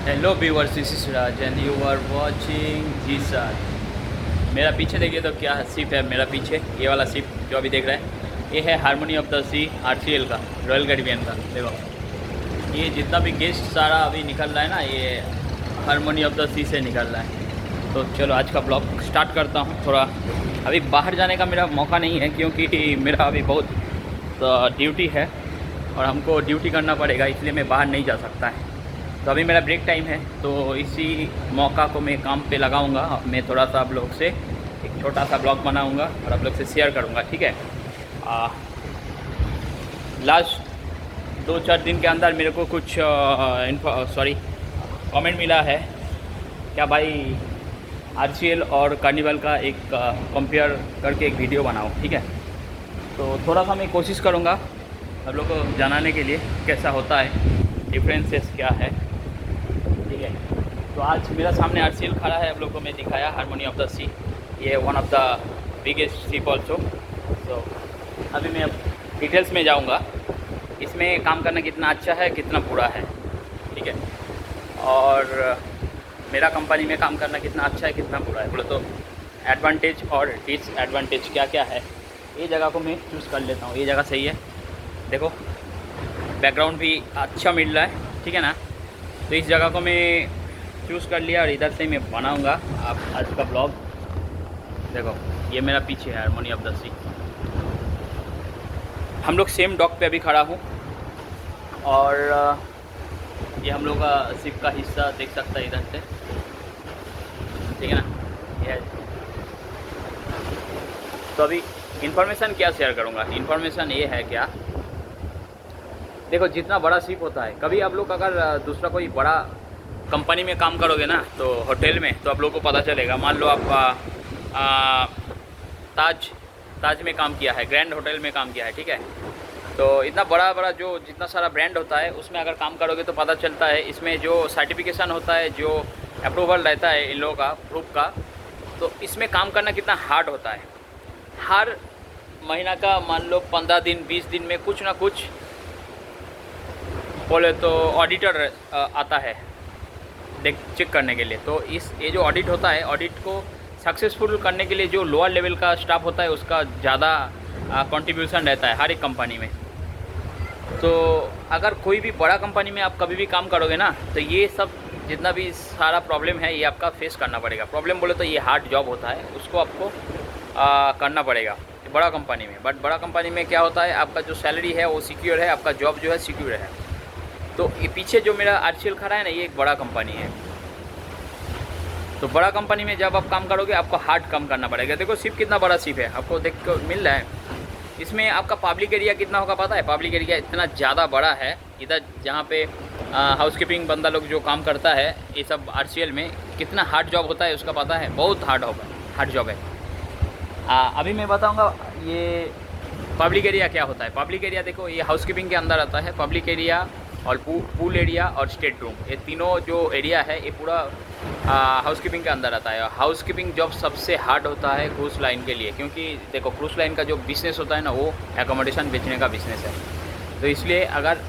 Hello viewers, this is Raj and you are watching G sir. मेरा पीछे देखिए तो क्या शिप है। मेरा पीछे ये वाला शिप जो अभी देख रहे हैं, ये है Harmony of the Sea RCL का, रॉयल कैरिबियन का। देखो ये जितना भी गेस्ट सारा अभी निकल रहा है ना, ये हारमोनी ऑफ द सी से निकल रहा है। तो चलो आज का ब्लॉग स्टार्ट करता हूँ। थोड़ा अभी बाहर जाने का मेरा मौका नहीं है क्योंकि मेरा अभी बहुत ड्यूटी है और हमको ड्यूटी करना पड़ेगा, इसलिए मैं बाहर नहीं जा सकता है। तो अभी मेरा ब्रेक टाइम है, तो इसी मौका को मैं काम पे लगाऊंगा। मैं थोड़ा सा आप लोग से एक छोटा सा ब्लॉग बनाऊंगा और आप लोग से शेयर करूंगा, ठीक है। लास्ट 2-4 दिन के अंदर मेरे को कुछ कमेंट मिला है क्या भाई आरसीएल और कार्निवल का एक कंपेयर करके एक वीडियो बनाओ, ठीक है। तो थोड़ा सा मैं कोशिश करूँगा आप लोग को जानने के लिए कैसा होता है, डिफरेंसेस क्या है, ठीक है। तो आज मेरा सामने आरसीएल खड़ा है, आप लोग को मैं दिखाया हारमोनी ऑफ द सी। ये one of the biggest ship also. तो अभी मैं डिटेल्स में जाऊंगा, इसमें काम करना कितना अच्छा है कितना बुरा है, ठीक है। और मेरा कंपनी में काम करना कितना अच्छा है कितना बुरा है बोले तो एडवांटेज और डिसएडवांटेज क्या क्या है, ये जगह को मैं चूज़ कर लेता हूँ। ये जगह सही है, देखो बैकग्राउंड भी अच्छा मिल रहा है, ठीक है ना। तो इस जगह को मैं चूज़ कर लिया और इधर से मैं बनाऊंगा आप आज का ब्लॉग। देखो ये मेरा पीछे है हारमोनी ऑफ द सी। हम लोग सेम डॉक पे अभी खड़ा हूँ और ये हम लोग का शिप का हिस्सा देख सकता है इधर से, ठीक है ना। ये तो अभी इन्फॉर्मेशन क्या शेयर करूँगा, इन्फॉर्मेशन ये है क्या, देखो जितना बड़ा शिप होता है, कभी आप लोग अगर दूसरा कोई बड़ा कंपनी में काम करोगे ना, तो होटल में, तो आप लोगों को पता चलेगा। मान लो आप ताज में काम किया है, ग्रैंड होटल में काम किया है, ठीक है। तो इतना बड़ा बड़ा जो जितना सारा ब्रांड होता है उसमें अगर काम करोगे तो पता चलता है इसमें जो सर्टिफिकेशन होता है, जो अप्रूवल रहता है इन लोगों का, प्रूफ का, तो इसमें काम करना कितना हार्ड होता है। हर महीना का मान लो 15 दिन 20 दिन में कुछ ना कुछ बोले तो ऑडिटर आता है चेक करने के लिए। तो ये जो ऑडिट होता है, ऑडिट को सक्सेसफुल करने के लिए जो लोअर लेवल का स्टाफ होता है उसका ज़्यादा कंट्रीब्यूशन रहता है हर एक कंपनी में। तो अगर कोई भी बड़ा कंपनी में आप कभी भी काम करोगे ना, तो ये सब जितना भी सारा प्रॉब्लम है ये आपका फेस करना पड़ेगा। प्रॉब्लम बोले तो ये हार्ड जॉब होता है, उसको आपको करना पड़ेगा बड़ा कंपनी में। बट बड़ा कंपनी में क्या होता है, आपका जो सैलरी है वो सिक्योर है, आपका जॉब जो है सिक्योर है। तो ये पीछे जो मेरा आरसीएल खड़ा है ना, ये एक बड़ा कंपनी है। तो बड़ा कंपनी में जब आप काम करोगे आपको हार्ड काम करना पड़ेगा। देखो शिप कितना बड़ा शिप है, आपको देख को मिल रहा है। इसमें आपका पब्लिक एरिया कितना होगा पता है? पब्लिक एरिया इतना ज़्यादा बड़ा है इधर, जहाँ पे हाउसकीपिंग बंदा लोग जो काम करता है ये सब आरसीएल में, कितना हार्ड जॉब होता है उसका पता है? बहुत हार्ड जॉब है। अभी मैं बताऊँगा ये पब्लिक एरिया क्या होता है। पब्लिक एरिया देखो, ये हाउसकीपिंग के अंदर आता है। पब्लिक एरिया और पूल एरिया और स्टेट रूम, ये तीनों जो एरिया है ये पूरा हाउसकीपिंग के अंदर आता है। हाउसकीपिंग जॉब सबसे हार्ड होता है क्रूज़ लाइन के लिए, क्योंकि देखो क्रूज़ लाइन का जो बिज़नेस होता है ना, वो एकोमोडेशन बेचने का बिज़नेस है। तो इसलिए अगर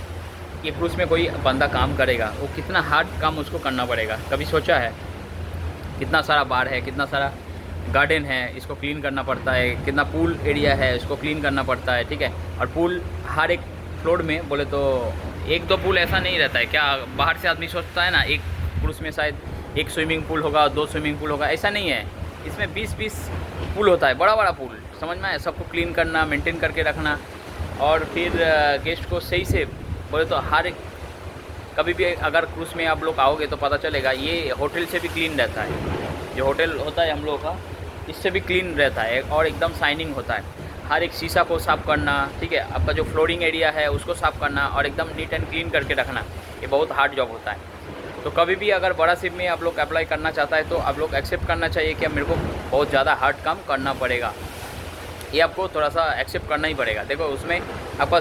ये क्रूज़ में कोई बंदा काम करेगा, वो कितना हार्ड काम उसको करना पड़ेगा, कभी सोचा है? कितना सारा बार है, कितना सारा गार्डन है, इसको क्लीन करना पड़ता है। कितना पूल एरिया है, इसको क्लीन करना पड़ता है, ठीक है। और पूल हर एक फ्लोर में बोले तो 1-2 पूल ऐसा नहीं रहता है। क्या बाहर से आदमी सोचता है ना एक क्रूज़ में शायद 1 स्विमिंग पूल होगा, 2 स्विमिंग पूल होगा, ऐसा नहीं है। इसमें 20-20 पूल होता है, बड़ा बड़ा पूल, समझ में आए? सबको क्लीन करना, मेंटेन करके रखना, और फिर गेस्ट को सही से बोले तो हर एक, कभी भी अगर क्रूज़ में आप लोग आओगे तो पता चलेगा ये होटल से भी क्लीन रहता है। जो होटल होता है हम लोगों का, इससे भी क्लीन रहता है और एकदम शाइनिंग होता है। हर एक शीशा को साफ़ करना, ठीक है, आपका जो फ्लोरिंग एरिया है उसको साफ़ करना और एकदम नीट एंड क्लीन करके रखना, ये बहुत हार्ड जॉब होता है। तो कभी भी अगर बड़ा शिप में आप लोग अप्लाई करना चाहता है तो आप लोग एक्सेप्ट करना चाहिए कि मेरे को बहुत ज़्यादा हार्ड काम करना पड़ेगा। ये आपको थोड़ा सा एक्सेप्ट करना ही पड़ेगा। देखो उसमें आपका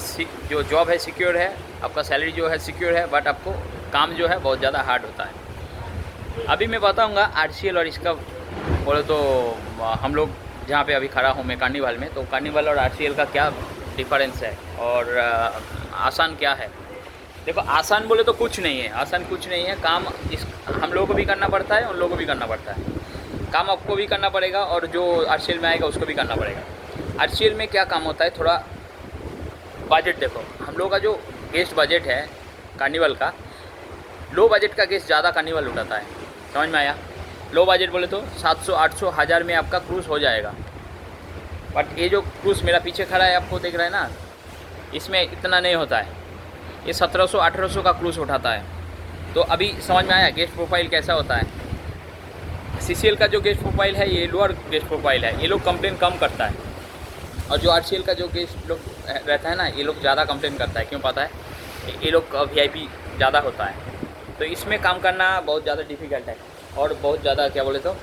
जो जॉब है सिक्योर है, आपका सैलरी जो है सिक्योर है, बट आपको काम जो है बहुत ज़्यादा हार्ड होता है। अभी मैं बताऊँगा आरसीएल और इसका बोले तो हम लोग जहाँ पे अभी खड़ा हूँ मैं कार्निवल में, तो कार्निवल और आरसीएल का क्या डिफरेंस है और आसान क्या है। देखो आसान बोले तो कुछ नहीं है, आसान कुछ नहीं है। काम इस हम लोगों को भी करना पड़ता है, उन लोगों को भी करना पड़ता है। काम आपको भी करना पड़ेगा और जो आरसीएल में आएगा उसको भी करना पड़ेगा। आरसीएल में क्या काम होता है, थोड़ा बजट देखो, हम लोगों का जो गेस्ट बजट है कार्निवल का, लो बजट का गेस्ट ज़्यादा कार्निवल उठाता है, समझ में आया। लो बजट बोले तो 700 800 1000 में आपका क्रूज़ हो जाएगा। बट ये जो क्रूज़ मेरा पीछे खड़ा है आपको दिख रहा है ना, इसमें इतना नहीं होता है, ये 1700 1800 का क्रूज़ उठाता है। तो अभी समझ में आया गेस्ट प्रोफाइल कैसा होता है। सीसीएल का जो गेस्ट प्रोफाइल है ये लोअर गेस्ट प्रोफाइल है, ये लोग कंप्लेन कम करता है। और जो आरसीएल का जो गेस्ट लोग रहता है ना, ये लोग ज़्यादा कंप्लेन करता है। क्यों पता है, ये लोग का वीआईपी ज़्यादा होता है। तो इसमें काम करना बहुत ज़्यादा डिफ़िकल्ट है और बहुत ज़्यादा क्या बोले तो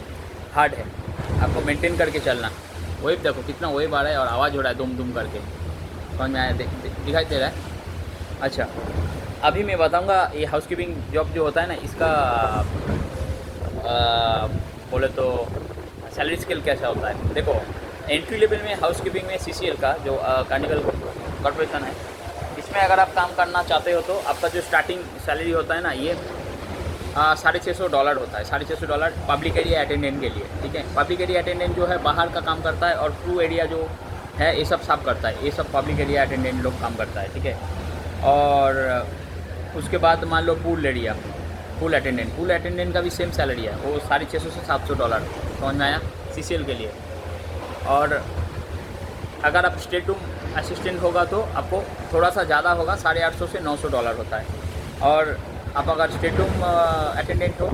हार्ड है, आपको मेंटेन करके चलना। वेव देखो कितना वेव आ रहा है और आवाज़ हो रहा है दुम दुम करके, समझ में आया, दिखाई दे रहा है। अच्छा, अभी मैं बताऊंगा ये हाउसकीपिंग जॉब जो होता है ना, इसका बोले तो सैलरी स्केल कैसा होता है। देखो एंट्री लेवल में हाउसकीपिंग में सीसीएल का जो कार्निवल कॉर्पोरेशन है, इसमें अगर आप काम करना चाहते हो तो आपका जो स्टार्टिंग सैलरी होता है ना, ये $650 होता है। $650 पब्लिक एरिया अटेंडेंट के लिए, ठीक है। पब्लिक एरिया अटेंडेंट जो है बाहर का काम करता है और क्रू एरिया जो है ये सब साफ करता है, ये सब पब्लिक एरिया अटेंडेंट लोग काम करता है, ठीक है। और उसके बाद मान लो पूल अटेंडेंट का भी सेम सैलरी है, वो $650 से $700, समझ में आया, सीसीएल के लिए। और अगर आप स्टेट रूम असिस्टेंट होगा तो आपको थोड़ा सा ज़्यादा होगा, $850 से $900 होता है। और आप अगर स्टेट रूम अटेंडेंट हो,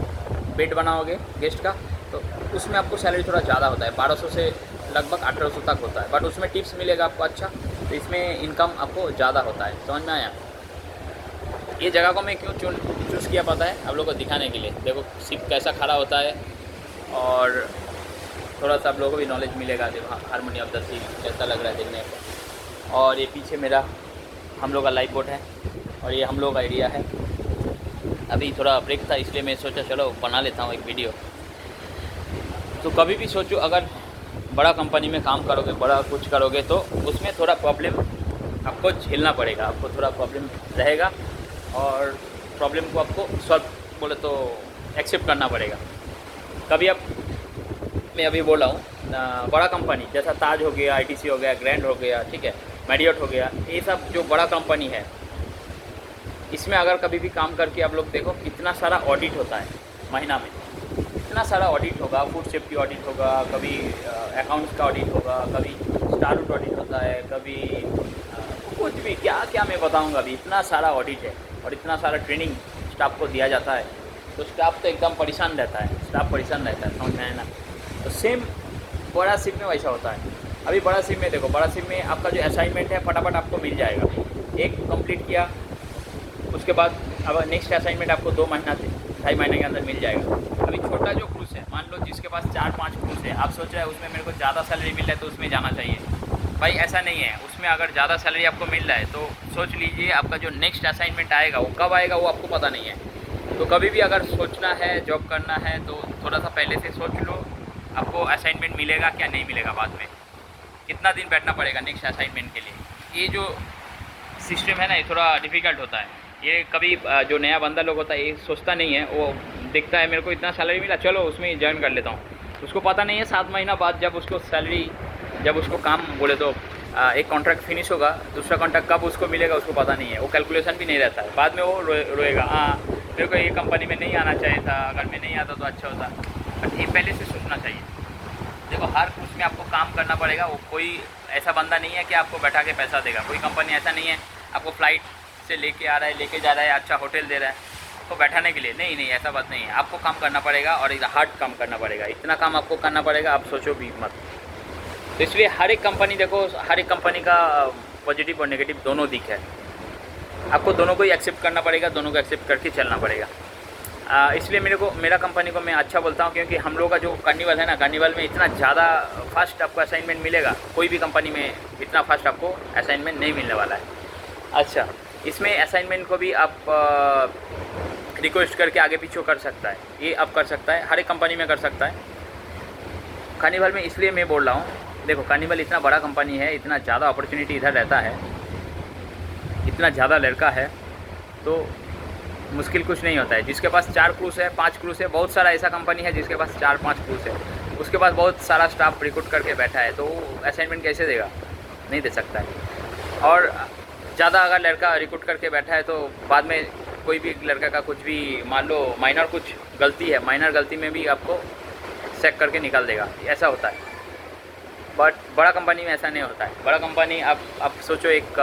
बेड बनाओगे गेस्ट का, तो उसमें आपको सैलरी थोड़ा ज़्यादा होता है, 1200 से लगभग 1800 तक होता है। बट उसमें टिप्स मिलेगा आपको अच्छा, तो इसमें इनकम आपको ज़्यादा होता है, समझ में आया। ये जगह को मैं क्यों चूज़ किया पता है, आप लोगों को दिखाने के लिए। देखो शिप कैसा खड़ा होता है और थोड़ा सा आप लोगों को भी नॉलेज मिलेगा। देखो हारमोनी ऑफ द सी कैसा लग रहा है देखने को। और ये पीछे मेरा हम लोग का लाइफ बोट है और ये हम लोग का एरिया है। अभी थोड़ा ब्रेक था इसलिए मैं सोचा चलो बना लेता हूँ एक वीडियो। तो कभी भी सोचो अगर बड़ा कंपनी में काम करोगे, बड़ा कुछ करोगे, तो उसमें थोड़ा प्रॉब्लम आपको झेलना पड़ेगा, आपको थोड़ा प्रॉब्लम रहेगा और प्रॉब्लम को आपको सॉल्व बोले तो एक्सेप्ट करना पड़ेगा। कभी आप, मैं अभी बोल रहा हूँ बड़ा कंपनी जैसा ताज हो गया, आईटीसी हो गया, ग्रैंड हो गया, ठीक है, मैरियट हो गया, ये सब जो बड़ा कंपनी है, इसमें अगर कभी भी काम करके आप लोग देखो कितना सारा ऑडिट होता है महीना में, इतना सारा ऑडिट होगा, फूड सेफ्टी ऑडिट होगा, कभी अकाउंट्स का ऑडिट होगा, कभी स्टार रूट ऑडिट होता है, कभी कुछ भी क्या क्या मैं बताऊंगा। अभी इतना सारा ऑडिट है और इतना सारा ट्रेनिंग स्टाफ को दिया जाता है, तो स्टाफ तो एकदम परेशान रहता है, स्टाफ परेशान रहता है, समझ में आया ना। तो सेम बड़ा सिम में वैसा होता है। अभी बड़ा सिम में देखो, बड़ा सिम में आपका जो असाइनमेंट है फटाफट आपको मिल जाएगा, एक कंप्लीट किया उसके बाद अब नेक्स्ट असाइनमेंट आपको 2 महीना से 2.5 महीने के अंदर मिल जाएगा। अभी छोटा जो क्रूज़ है, मान लो जिसके पास 4-5 क्रूज़ है, आप सोच रहे हैं उसमें मेरे को ज़्यादा सैलरी मिल रहा है तो उसमें जाना चाहिए। भाई ऐसा नहीं है, उसमें अगर ज़्यादा सैलरी आपको मिल रहा है तो सोच लीजिए आपका जो नेक्स्ट असाइनमेंट आएगा वो कब आएगा वो आपको पता नहीं है। तो कभी भी अगर सोचना है जॉब करना है तो थोड़ा सा पहले से सोच लो आपको असाइनमेंट मिलेगा क्या नहीं मिलेगा, बाद में कितना दिन बैठना पड़ेगा नेक्स्ट असाइनमेंट के लिए। ये जो सिस्टम है ना, ये थोड़ा डिफ़िकल्ट होता है। ये कभी जो नया बंदा लोग होता है ये सोचता नहीं है, वो देखता है मेरे को इतना सैलरी मिला चलो उसमें ज्वाइन कर लेता हूँ। उसको पता नहीं है 7 महीना बाद जब उसको सैलरी, जब उसको काम बोले तो एक कॉन्ट्रैक्ट फिनिश होगा, दूसरा कॉन्ट्रैक्ट कब उसको मिलेगा उसको पता नहीं है, वो कैलकुलेशन भी नहीं रहता है। बाद में वो रोएगा, हाँ मेरे को ये कंपनी में नहीं आना चाहिए था, अगर मैं नहीं आता तो अच्छा होता। बट ये पहले से सोचना चाहिए। देखो हर उसमें आपको काम करना पड़ेगा, वो कोई ऐसा बंदा नहीं है कि आपको बैठा के पैसा देगा। कोई कंपनी ऐसा नहीं है आपको फ्लाइट से लेके आ रहा है, लेके जा रहा है, अच्छा होटल दे रहा है तो बैठाने के लिए, नहीं ऐसा बात नहीं है। आपको काम करना पड़ेगा और हार्ड काम करना पड़ेगा, इतना काम आपको करना पड़ेगा, आप सोचो भी मत। तो इसलिए हर एक कंपनी देखो, हर एक कंपनी का पॉजिटिव और नेगेटिव दोनों दिख है, आपको दोनों को ही एक्सेप्ट करना पड़ेगा, दोनों को एक्सेप्ट करके चलना पड़ेगा। इसलिए मेरा कंपनी को मैं अच्छा बोलता हूँ, क्योंकि हम लोग का जो कार्निवल है ना, कार्निवल में इतना ज़्यादा फास्ट आपको असाइनमेंट मिलेगा, कोई भी कंपनी में इतना फास्ट आपको असाइनमेंट नहीं मिलने वाला है। अच्छा, इसमें असाइनमेंट को भी आप रिक्वेस्ट करके आगे पीछे कर सकता है, ये आप कर सकता है, हर एक कंपनी में कर सकता है। कार्निवल में इसलिए मैं बोल रहा हूँ, देखो कार्निवल इतना बड़ा कंपनी है, इतना ज़्यादा अपॉर्चुनिटी इधर रहता है, इतना ज़्यादा लड़का है, तो मुश्किल कुछ नहीं होता है। जिसके पास 4 क्रूज़ है, 5 क्रूज़ है, बहुत सारा ऐसा कंपनी है जिसके पास 4-5 क्रूज़ है, उसके पास बहुत सारा स्टाफ रिक्रूट करके बैठा है, तो वो असाइनमेंट कैसे देगा? नहीं दे सकता है। और ज़्यादा अगर लड़का रिक्रूट करके बैठा है तो बाद में कोई भी लड़का का कुछ भी मान लो माइनर कुछ गलती है, माइनर गलती में भी आपको चेक करके निकाल देगा, ऐसा होता है। बट बड़ा कंपनी में ऐसा नहीं होता है। बड़ा कंपनी आप सोचो एक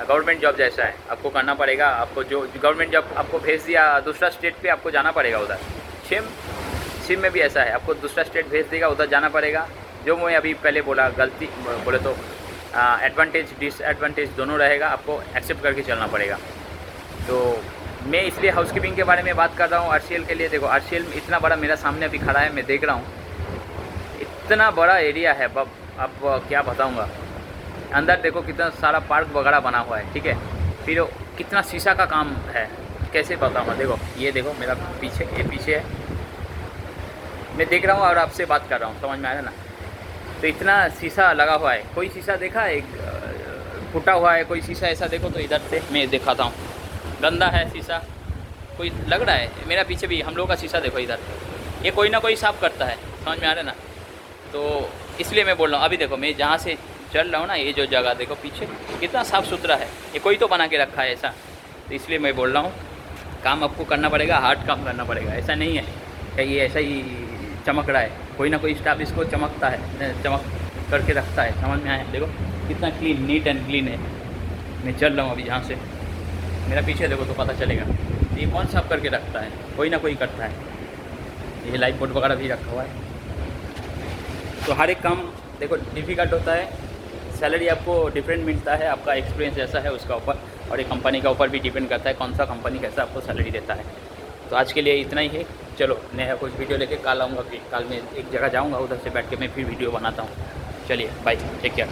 गवर्नमेंट जॉब जैसा है, आपको करना पड़ेगा। आपको जो गवर्नमेंट जॉब आपको भेज दिया दूसरा स्टेट पे, आपको जाना पड़ेगा उधर। सिम में भी ऐसा है, आपको दूसरा स्टेट भेज देगा, उधर जाना पड़ेगा। जो मैं अभी पहले बोला, गलती बोले तो एडवांटेज डिसएडवांटेज दोनों रहेगा, आपको एक्सेप्ट करके चलना पड़ेगा। तो मैं इसलिए हाउसकीपिंग के बारे में बात कर रहा हूँ। आरसीएल के लिए देखो, आरसीएल इतना बड़ा मेरा सामने अभी खड़ा है, मैं देख रहा हूँ इतना बड़ा एरिया है, अब क्या बताऊँगा। अंदर देखो कितना सारा पार्क वगैरह बना हुआ है, ठीक है। फिर कितना शीशा का काम है, कैसे बताऊँगा। देखो ये देखो मेरा पीछे, ये पीछे है, मैं देख रहा हूँ और आपसे बात कर रहा हूँ, समझ में आ रहा है ना। तो इतना शीशा लगा हुआ है। कोई शीशा देखा है फूटा हुआ है, कोई शीशा ऐसा देखो तो इधर से मैं दिखाता हूँ, गंदा है शीशा, कोई लग रहा है। मेरा पीछे भी हम लोग का शीशा देखो इधर, ये कोई ना कोई साफ़ करता है, समझ में आ रहा है ना। तो इसलिए मैं बोल रहा हूँ, अभी देखो मैं जहाँ से चल रहा हूँ ना, ये जो जगह देखो पीछे कितना साफ़ सुथरा है, ये कोई तो बना के रखा है ऐसा। तो इसलिए मैं बोल रहा हूँ काम आपको करना पड़ेगा, हार्ड काम करना पड़ेगा। ऐसा नहीं है कि ये ऐसा ही चमक रहा है, कोई ना कोई स्टाफ इसको चमकता है, चमक करके रखता है, समझ में आया। देखो कितना क्लीन, नीट एंड क्लीन है। मैं चल रहा हूँ अभी जहाँ से, मेरा पीछे देखो तो पता चलेगा ये कौन साफ करके रखता है, कोई ना कोई करता है। ये लाइट बोर्ड वगैरह भी रखा हुआ है। तो हर एक काम देखो डिफ़िकल्ट होता है, सैलरी आपको डिफरेंट मिलता है, आपका एक्सपीरियंस जैसा है उसका ऊपर, और एक कंपनी का ऊपर भी डिपेंड करता है कौन सा कंपनी कैसा आपको सैलरी देता है। तो आज के लिए इतना ही है। चलो नया कुछ वीडियो लेके कल आऊँगा, फिर कल मैं एक जगह जाऊँगा, उधर से बैठ के मैं फिर वीडियो बनाता हूँ। चलिए बाय, टेक केयर।